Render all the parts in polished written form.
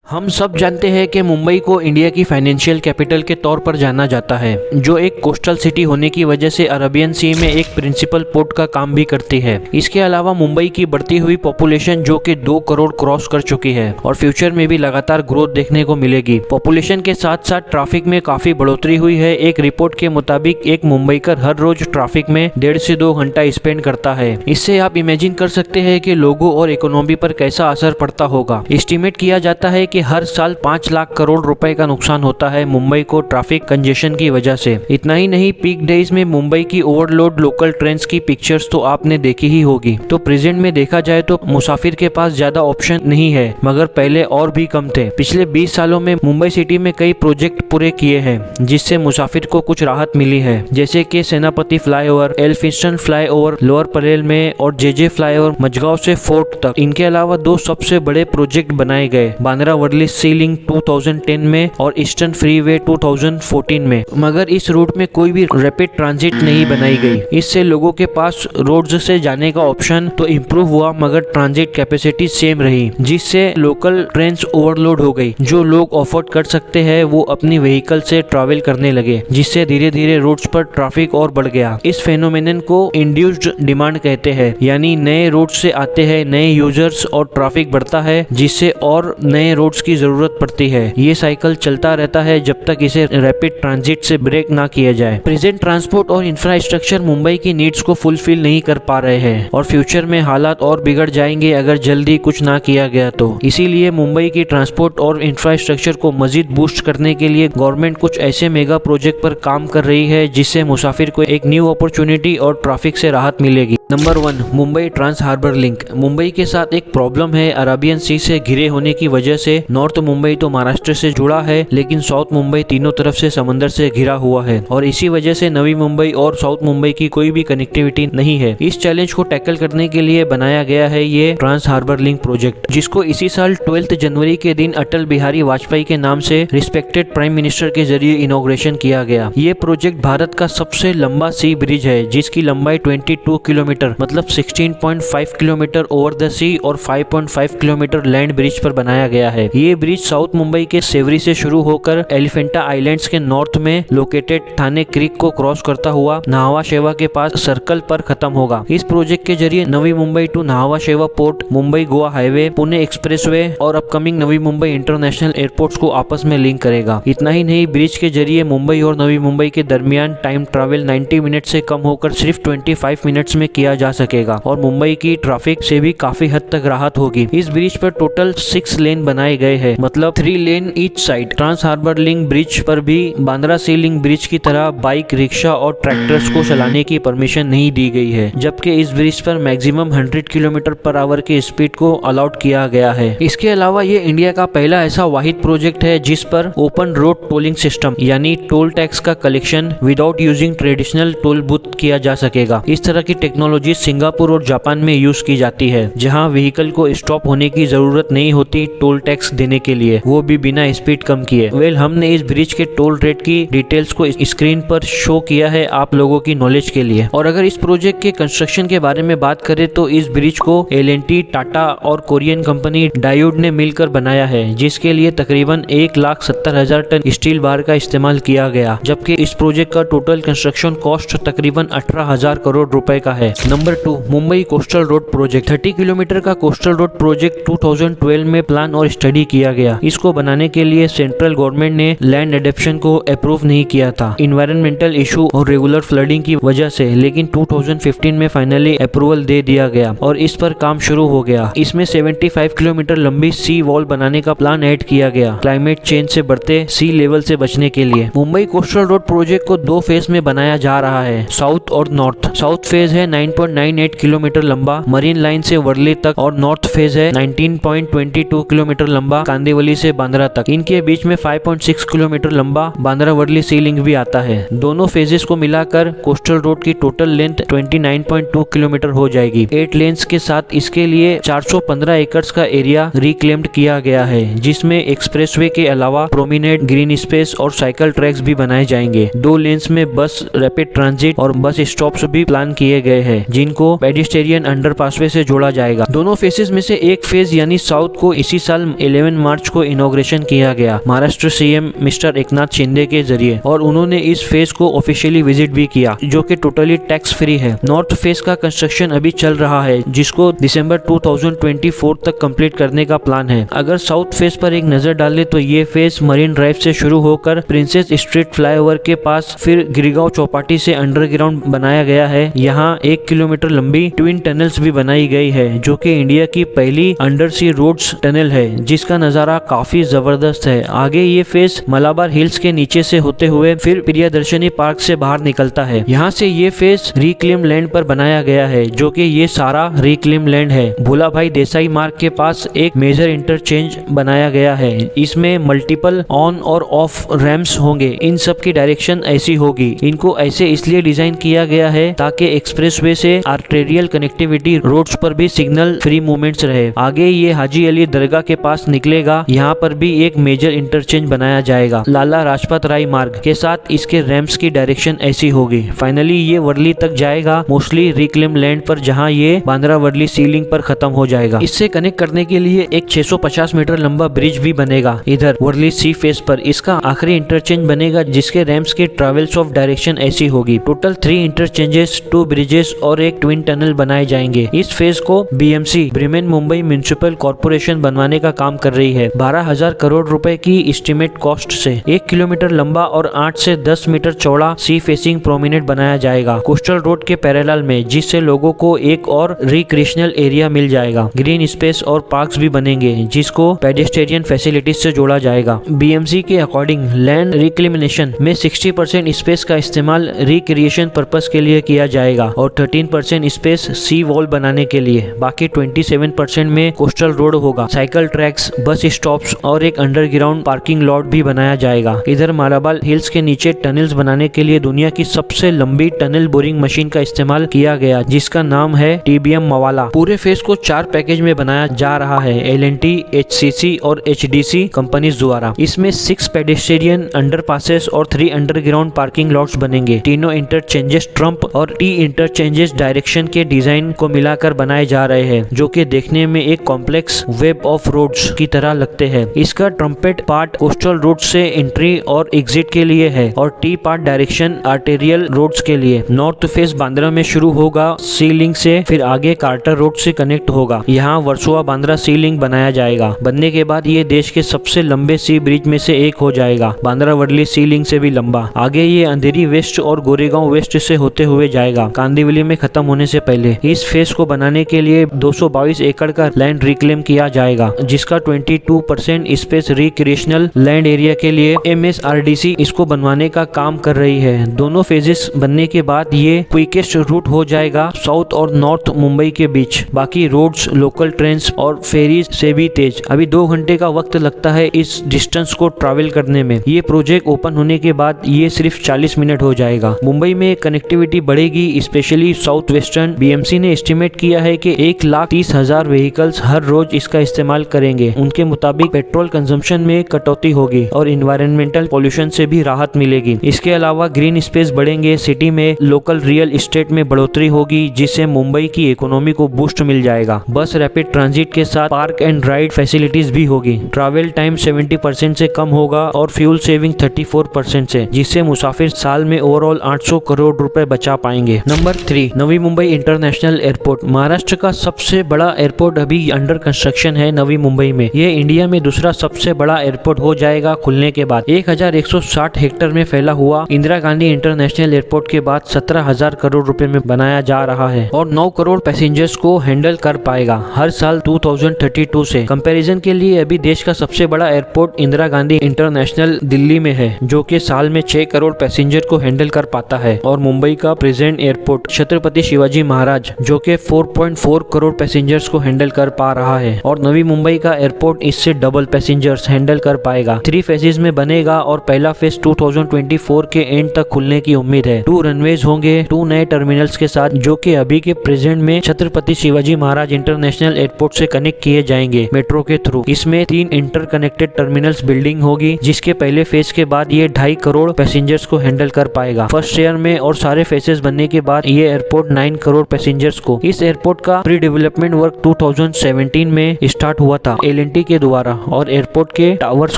हम सब जानते हैं कि मुंबई को इंडिया की फाइनेंशियल कैपिटल के तौर पर जाना जाता है, जो एक कोस्टल सिटी होने की वजह से अरबियन सी में एक प्रिंसिपल पोर्ट का काम भी करती है। इसके अलावा मुंबई की बढ़ती हुई पॉपुलेशन जो कि 2 करोड़ क्रॉस कर चुकी है और फ्यूचर में भी लगातार ग्रोथ देखने को मिलेगी। पॉपुलेशन के साथ साथ ट्रैफिक में काफी बढ़ोतरी हुई है। एक रिपोर्ट के मुताबिक एक मुंबईकर हर रोज ट्रैफिक में 1.5 से 2 घंटा स्पेंड करता है। इससे आप इमेजिन कर सकते हैं कि लोगों और इकोनॉमी पर कैसा असर पड़ता होगा। एस्टिमेट किया जाता है कि हर साल 5 लाख करोड़ रुपए का नुकसान होता है मुंबई को ट्रैफिक कंजेशन की वजह से। इतना ही नहीं, पीक डेज में मुंबई की ओवरलोड लोकल ट्रेन्स की पिक्चर्स तो आपने देखी ही होगी। तो प्रेजेंट में देखा जाए तो मुसाफिर के पास ज्यादा ऑप्शन नहीं है, मगर पहले और भी कम थे। पिछले 20 सालों में मुंबई सिटी में कई प्रोजेक्ट पूरे किए हैं जिससे मुसाफिर को कुछ राहत मिली है, जैसे कि सेनापति flyover, Elphinstone flyover lower Parel में और जेजे फ्लाईओवर मजगांव से फोर्ट तक। इनके अलावा 2 सबसे बड़े प्रोजेक्ट बनाए गए, बांद्रा वर्ली सी लिंक 2010 में और ईस्टर्न फ्रीवे 2014 में, मगर इस रूट में कोई भी रैपिड ट्रांजिट नहीं बनाई गई। इससे लोगों के पास रोड्स से जाने का ऑप्शन तो इम्प्रूव हुआ, मगर ट्रांजिट कैपेसिटी सेम रही, जिससे लोकल ट्रेन्स ओवरलोड हो गई। जो लोग अफोर्ड कर सकते हैं वो अपनी व्हीकल से ट्रैवल करने लगे, जिससे धीरे धीरे रूट्स पर ट्रैफिक और बढ़ गया। इस फेनोमेनन को इंड्यूस्ड डिमांड कहते हैं, यानी नए रूट से आते हैं नए यूजर्स और ट्रैफिक बढ़ता है, जिससे और नए रोड्स की जरूरत पड़ती है। ये साइकिल चलता रहता है जब तक इसे रैपिड ट्रांजिट से ब्रेक ना किया जाए। प्रेजेंट ट्रांसपोर्ट और इंफ्रास्ट्रक्चर मुंबई की नीड्स को फुलफिल नहीं कर पा रहे हैं और फ्यूचर में हालात और बिगड़ जाएंगे अगर जल्दी कुछ ना किया गया तो। इसीलिए मुंबई की ट्रांसपोर्ट और इंफ्रास्ट्रक्चर को मजीद बूस्ट करने के लिए गवर्नमेंट कुछ ऐसे मेगा प्रोजेक्ट पर काम कर रही है जिससे मुसाफिर को एक न्यू अपॉर्चुनिटी और ट्रैफिक से राहत मिलेगी। Number 1, Mumbai trans harbour link. मुंबई के साथ एक प्रॉब्लम है, अरेबियन सी से घिरे होने की वजह से नॉर्थ मुंबई तो महाराष्ट्र से जुड़ा है, लेकिन साउथ मुंबई तीनों तरफ से समंदर से घिरा हुआ है और इसी वजह से नवी मुंबई और साउथ मुंबई की कोई भी कनेक्टिविटी नहीं है। इस चैलेंज को टैकल करने के लिए बनाया गया है ये ट्रांस हार्बर लिंक प्रोजेक्ट, जिसको इसी साल 12 जनवरी के दिन अटल बिहारी वाजपेयी के नाम से रिस्पेक्टेड प्राइम मिनिस्टर के जरिए इनॉग्रेशन किया गया। ये प्रोजेक्ट भारत का सबसे लंबा सी ब्रिज है, जिसकी लंबाई 22 किलोमीटर मतलब 16.5 किलोमीटर ओवर द सी और 5.5 किलोमीटर लैंड ब्रिज पर बनाया गया है। ये ब्रिज साउथ मुंबई के सेवरी से शुरू होकर एलिफेंटा आइलैंड्स के नॉर्थ में लोकेटेड थाने क्रीक को क्रॉस करता हुआ नाहवा शेवा के पास सर्कल पर खत्म होगा। इस प्रोजेक्ट के जरिए नवी मुंबई टू नाहवा शेवा port, Mumbai Goa highway, Pune expressway और upcoming Navi Mumbai international airports को आपस में लिंक करेगा। इतना ही नहीं, ब्रिज के जरिए मुंबई और नवी मुंबई के दरमियान टाइम ट्रैवल 90 मिनट से कम होकर सिर्फ 25 मिनट्स में किया जा सकेगा और मुंबई की ट्रैफिक से भी काफी हद तक राहत होगी। इस ब्रिज पर टोटल 6 लेन बनाए गए हैं, मतलब 3 lane each side. Trans harbour link bridge पर भी बांद्रा सी लिंक ब्रिज की तरह बाइक, रिक्शा और ट्रैक्टर्स को चलाने की परमिशन नहीं दी गई है, जबकि इस ब्रिज पर मैक्सिमम 100 किलोमीटर पर आवर की स्पीड को अलाउड किया गया है। इसके अलावा ये इंडिया का पहला ऐसा वाहिद प्रोजेक्ट है जिस पर ओपन रोड टोलिंग सिस्टम यानी टोल टैक्स का collection without using traditional toll booth किया जा सकेगा। इस तरह की टेक्नोलॉजी सिंगापुर और जापान में यूज की जाती है, जहां व्हीकल को स्टॉप होने की जरूरत नहीं होती टोल टैक्स देने के लिए, वो भी बिना स्पीड कम किए। हमने इस ब्रिज के टोल रेट की डिटेल्स को स्क्रीन पर शो किया है आप लोगों की नॉलेज के लिए। और अगर इस प्रोजेक्ट के कंस्ट्रक्शन के बारे में बात करें तो इस ब्रिज को L&T, टाटा और कोरियन कंपनी डायोड ने मिलकर बनाया है, जिसके लिए तकरीबन 1,70,000 टन स्टील बार का इस्तेमाल किया गया, जबकि इस प्रोजेक्ट का टोटल कंस्ट्रक्शन कॉस्ट तकरीबन 18,000 करोड़ रुपए का है। Number 2, Mumbai coastal road project. 30 kilometre का कोस्टल रोड प्रोजेक्ट 2012 में प्लान और स्टडी किया गया। इसको बनाने के लिए सेंट्रल गवर्नमेंट ने लैंड एडेप्शन को अप्रूव नहीं किया था, इन्वायरमेंटल इशू और रेगुलर फ्लडिंग की वजह से, लेकिन 2015 में फाइनली अप्रूवल दे दिया गया और इस पर काम शुरू हो गया। इसमें 75 किलोमीटर लंबी सी वॉल बनाने का प्लान ऐड किया गया, क्लाइमेट चेंज से बढ़ते सी लेवल से बचने के लिए। मुंबई कोस्टल रोड प्रोजेक्ट को 2 फेज में बनाया जा रहा है, साउथ और नॉर्थ। साउथ फेज है 9.98 किलोमीटर लंबा मरीन लाइन से वर्ली तक और नॉर्थ फेज है 19.22 किलोमीटर लंबा कांदिवली से बांद्रा तक। इनके बीच में 5.6 किलोमीटर लंबा बांद्रा वर्ली सी लिंक भी आता है। दोनों फेजेस को मिलाकर कोस्टल रोड की टोटल लेंथ 29.2 किलोमीटर हो जाएगी। 8 लेन्स के साथ इसके लिए 415 एकड़ का एरिया रिक्लेम्ड किया गया है, जिसमें एक्सप्रेसवे के अलावा प्रोमिनेड, ग्रीन स्पेस और साइकिल ट्रैक्स भी बनाए जाएंगे। 2 लेन्स में बस रैपिड ट्रांजिट और बस स्टॉप्स भी प्लान किए गए हैं, जिनको पेडिस्टेरियन अंडरपासवे से जोड़ा जाएगा। दोनों फेसेस में से एक फेज यानी साउथ को इसी साल 11 मार्च को इनॉग्रेशन किया गया महाराष्ट्र सीएम मिस्टर एकनाथ शिंदे के जरिए, और उन्होंने इस फेज को ऑफिशियली विजिट भी किया, जो कि टोटली टैक्स फ्री है। नॉर्थ फेज का कंस्ट्रक्शन अभी चल रहा है, जिसको दिसंबर 2024 तक कंप्लीट करने का प्लान है। अगर साउथ फेज पर एक नजर डालें तो ये फेज मरीन ड्राइव से शुरू होकर प्रिंसेस स्ट्रीट फ्लाईओवर के पास फिर गिरिगांव चौपाटी से अंडरग्राउंड बनाया गया है। यहाँ 1 किलोमीटर लंबी ट्विन टनल्स भी बनाई गई है, जो कि इंडिया की पहली अंडर सी रोड्स टनल है, जिसका नजारा काफी जबरदस्त है। आगे ये फेज मलाबार हिल्स के नीचे से होते हुए फिर प्रियदर्शनी पार्क से बाहर निकलता है। यहाँ से ये फेज रिक्लेम लैंड पर बनाया गया है, जो कि ये सारा रिक्लेम लैंड है। भोला भाई देसाई मार्ग के पास एक मेजर इंटरचेंज बनाया गया है। इसमें मल्टीपल ऑन और ऑफ रैम्प्स होंगे। इन सब की डायरेक्शन ऐसी होगी। इनको ऐसे इसलिए डिजाइन किया गया है ताकि एक्सप्रेसवे से आर्टेरियल कनेक्टिविटी रोड्स पर भी सिग्नल फ्री मूवमेंट्स रहे। आगे ये हाजी अली दरगाह के पास निकलेगा, यहाँ पर भी एक मेजर इंटरचेंज बनाया जाएगा लाला राजपत राय मार्ग के साथ। इसके रैम्प्स की डायरेक्शन ऐसी होगी। फाइनली ये वर्ली तक जाएगा, मोस्टली रिक्लेम लैंड पर, जहाँ ये बांद्रा वर्ली सी लिंक पर खत्म हो जाएगा। इससे कनेक्ट करने के लिए एक 650 मीटर लंबा ब्रिज भी बनेगा इधर वर्ली सी फेस पर। इसका आखिरी इंटरचेंज बनेगा, जिसके रैम्प्स की ट्रेवल्स ऑफ डायरेक्शन ऐसी होगी। टोटल 3 इंटरचेंजेस, 2 ब्रिजेस और एक ट्विन टनल बनाए जाएंगे। इस फेज को BMC Bremen Mumbai municipal corporation बनवाने का काम कर रही है। 12,000 करोड़ रुपए की एस्टिमेट कॉस्ट से 1 किलोमीटर लंबा और 8 से 10 मीटर चौड़ा सी फेसिंग प्रोमिनेंट बनाया जाएगा कोस्टल रोड के पैरेलल में, जिससे लोगों को एक और रिक्रिएशनल एरिया मिल जाएगा। ग्रीन स्पेस और पार्क्स भी बनेंगे, जिसको पेडेस्ट्रियन फैसिलिटीज से जोड़ा जाएगा। बीएमसी के अकॉर्डिंग लैंड रिक्लेमिनेशन में 60% स्पेस का इस्तेमाल रिक्रिएशन पर्पस के लिए किया जाएगा और 13% स्पेस सी वॉल बनाने के लिए। बाकी 27% में कोस्टल रोड होगा, साइकिल ट्रैक्स, बस स्टॉप्स और एक अंडरग्राउंड पार्किंग लॉट भी बनाया जाएगा। इधर मालाबार हिल्स के नीचे टनल्स बनाने के लिए दुनिया की सबसे लंबी टनल बोरिंग मशीन का इस्तेमाल किया गया, जिसका नाम है टीबीएम मवाला। पूरे फेज को 4 पैकेज में बनाया जा रहा है, एलएनटी, एचसीसी और एचडीसी कंपनीज द्वारा। इसमें 6 पेडेस्ट्रियन अंडरपासेस और 3 अंडरग्राउंड पार्किंग लॉट्स बनेंगे। तीनों इंटरचेंजेस ट्रम्प और टी इंटरचेंजेस डायरेक्शन के डिजाइन को मिलाकर बनाए जा रहे हैं, जो कि देखने में एक कॉम्प्लेक्स वेब ऑफ रोड्स की तरह लगते हैं। इसका ट्रम्पेट पार्ट कोस्टल रोड से एंट्री और एग्जिट के लिए है और T part direction arterial roads के लिए। नॉर्थ फेस बांद्रा में शुरू होगा सी लिंक से, फिर आगे कार्टर रोड से कनेक्ट होगा। यहाँ वर्सोवा बांद्रा सी लिंक बनाया जाएगा। बनने के बाद ये देश के सबसे लंबे सी ब्रिज में से एक हो जाएगा, बांद्रा वर्ली सी लिंक से भी लंबा। आगे ये अंधेरी वेस्ट और गोरेगांव वेस्ट से होते हुए जाएगा, कांदिवली में खत्म होने से पहले। इस फेस को बनाने के लिए 222 एकड़ का लैंड रिक्लेम किया जाएगा, जिसका 22% स्पेस रिक्रिएशनल लैंड एरिया के लिए एमएसआरडीसी इसको बनवाने का काम कर रही है। दोनों फेजेस बनने के बाद ये क्विकेस्ट रूट हो जाएगा साउथ और नॉर्थ मुंबई के बीच। बाकी रोड्स, लोकल ट्रेन्स और फेरीज से भी तेज। अभी 2 घंटे का वक्त लगता है इस डिस्टेंस को ट्रैवल करने में। ये प्रोजेक्ट ओपन होने के बाद ये सिर्फ 40 मिनट हो जाएगा। मुंबई में कनेक्टिविटी बढ़ेगी, स्पेशली साउथ वेस्टर्न। बीएमसी ने एस्टिमेट किया है कि 1,30,000 व्हीकल्स हर रोज इसका इस्तेमाल करेंगे। उनके मुताबिक पेट्रोल कंजम्पशन में कटौती होगी और इन्वायरमेंटल पोल्यूशन से भी राहत मिलेगी। इसके अलावा ग्रीन स्पेस बढ़ेंगे, सिटी में लोकल रियल एस्टेट में बढ़ोतरी होगी, जिससे मुंबई की इकोनॉमी को बूस्ट मिल जाएगा। बस रैपिड ट्रांजिट के साथ पार्क एंड राइड फैसिलिटीज भी होगी। ट्रैवल टाइम 70% से कम होगा और फ्यूल सेविंग 34% से, जिससे मुसाफिर साल में ओवरऑल 800 करोड़ रुपए बचा पाएंगे। Number 3, Navi Mumbai international airport. Maharashtra का सबसे बड़ा एयरपोर्ट अभी अंडर कंस्ट्रक्शन है नवी मुंबई में। ये इंडिया में दूसरा सबसे बड़ा एयरपोर्ट हो जाएगा खुलने के बाद। 1160 हेक्टेयर में फैला हुआ इंदिरा गांधी इंटरनेशनल एयरपोर्ट के बाद 17,000 करोड़ रुपए में बनाया जा रहा है और 9 करोड़ पैसेंजर्स को हैंडल कर पाएगा हर साल 2032 से। कंपैरिजन के लिए अभी देश का सबसे बड़ा एयरपोर्ट इंदिरा गांधी इंटरनेशनल दिल्ली में है, जो कि साल में 6 करोड़ पैसेंजर को हैंडल कर पाता है। और मुंबई का प्रेजेंट एयरपोर्ट छत्रपति शिवाजी महाराज, जो कि 4.4 करोड़ पैसेंजर्स को हैंडल कर पा रहा है। और नवी मुंबई का एयरपोर्ट इससे डबल पैसेंजर्स हैंडल कर पाएगा। 3 फेजेस में बनेगा और पहला फेज 2024 के एंड तक खुलने की उम्मीद है। 2 रनवेज होंगे 2 नए टर्मिनल्स के साथ, जो कि अभी के प्रेजेंट में छत्रपति शिवाजी महाराज इंटरनेशनल एयरपोर्ट से कनेक्ट किए जाएंगे मेट्रो के थ्रू। इसमें 3 इंटरकनेक्टेड टर्मिनल्स बिल्डिंग होगी, जिसके पहले फेज के बाद ये 2.5 करोड़ पैसेंजर्स को हैंडल कर पाएगा फर्स्ट ईयर में। और सारे फेजेस बनने के बाद ये एयरपोर्ट 9 करोड़ पैसेंजर्स को। इस एयरपोर्ट का प्री डेवलपमेंट वर्क 2017 में स्टार्ट हुआ था। एल L&T के द्वारा और एयरपोर्ट के टावर्स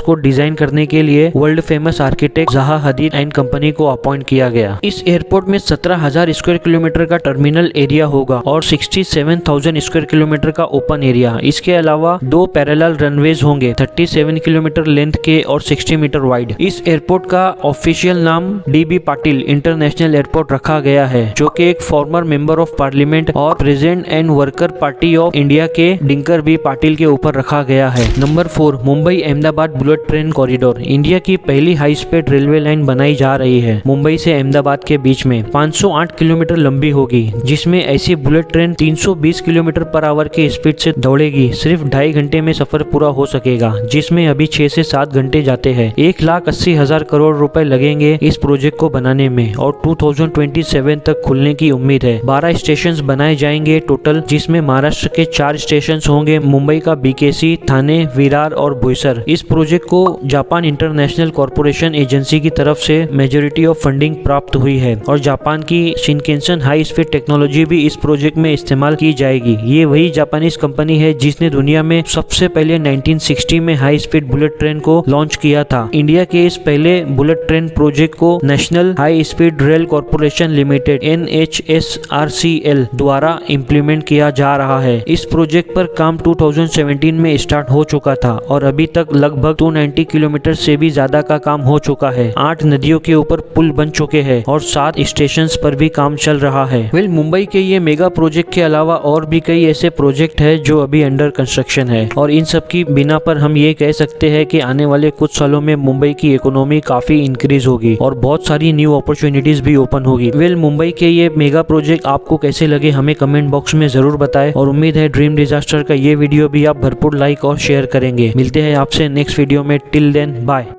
को डिजाइन करने के लिए वर्ल्ड फेमस आर्किटेक्ट ज़हा हदीद एंड कंपनी को अपॉइंट किया गया। इस एयरपोर्ट में 17,000 स्क्वायर किलोमीटर का टर्मिनल एरिया होगा और 67,000 स्क्वायर किलोमीटर का ओपन एरिया। इसके अलावा 2 पैरेलल रनवेज होंगे 37 किलोमीटर लेंथ के और 60 मीटर वाइड। इस एयरपोर्ट का ऑफिशियल नाम DB पाटिल इंटरनेशनल एयरपोर्ट रखा गया है, जो कि एक फॉर्मर मेंबर ऑफ पार्लियामेंट और president and worker party of India के दिनकर B पाटिल के ऊपर रखा गया है। Number 4, Mumbai Ahmedabad bullet train corridor. India की पहली हाई स्पीड रेलवे लाइन बनाई जा रही है मुंबई से अहमदाबाद के बीच में। 508 किलोमीटर लंबी होगी, जिसमें ऐसी bullet train 320 kilometre per hour की स्पीड से दौड़ेगी। सिर्फ 2.5 घंटे में सफर पूरा हो सकेगा, जिसमें अभी 6 से 7 घंटे जाते हैं। 1,80,000 करोड़ रुपए लगेंगे इस प्रोजेक्ट को बनाने में और 2027 तक खुलने की उम्मीद है। 12 स्टेशन बनाए जाएंगे टोटल, जिसमें महाराष्ट्र के 4 स्टेशन होंगे, मुंबई का BKC, थाने, विरार और बोईसर। इस प्रोजेक्ट को जापान इंटरनेशनल कॉर्पोरेशन एजेंसी की तरफ से मेजॉरिटी ऑफ फंडिंग प्राप्त हुई है और जापान की शिनकेनसन हाई स्पीड टेक्नोलॉजी भी इस प्रोजेक्ट में इस्तेमाल की जाएगी। ये वही जापानीज कंपनी है जिसने दुनिया में सबसे पहले 1960 में हाई स्पीड बुलेट ट्रेन को लॉन्च किया था। इंडिया के इस पहले बुलेट ट्रेन प्रोजेक्ट को national high speed rail corporation limited NHSRCL द्वारा इम्प्लीमेंट किया जा रहा है। इस प्रोजेक्ट पर काम 2017 में स्टार्ट हो चुका था और अभी तक लगभग 290 किलोमीटर से भी ज्यादा का काम हो चुका है। 8 नदियों के ऊपर पुल बन चुके हैं और 7 स्टेशन पर भी काम चल रहा है। मुंबई के ये मेगा प्रोजेक्ट के अलावा और भी कई ऐसे प्रोजेक्ट है जो अभी अंडर कंस्ट्रक्शन है और इन सब की बिना पर हम ये कह सकते हैं कि आने वाले कुछ सालों में मुंबई की इकोनॉमी काफी इंक्रीज होगी और बहुत सारी न्यू अपॉर्चुनिटीज भी ओपन होगी। मुंबई के ये मेगा प्रोजेक्ट आपको कैसे लगे हमें कमेंट बॉक्स में जरूर बताएं और उम्मीद है ड्रीम डिजास्टर का ये वीडियो भी आप भरपूर लाइक और शेयर करेंगे। मिलते हैं आपसे नेक्स्ट वीडियो में। Till then bye.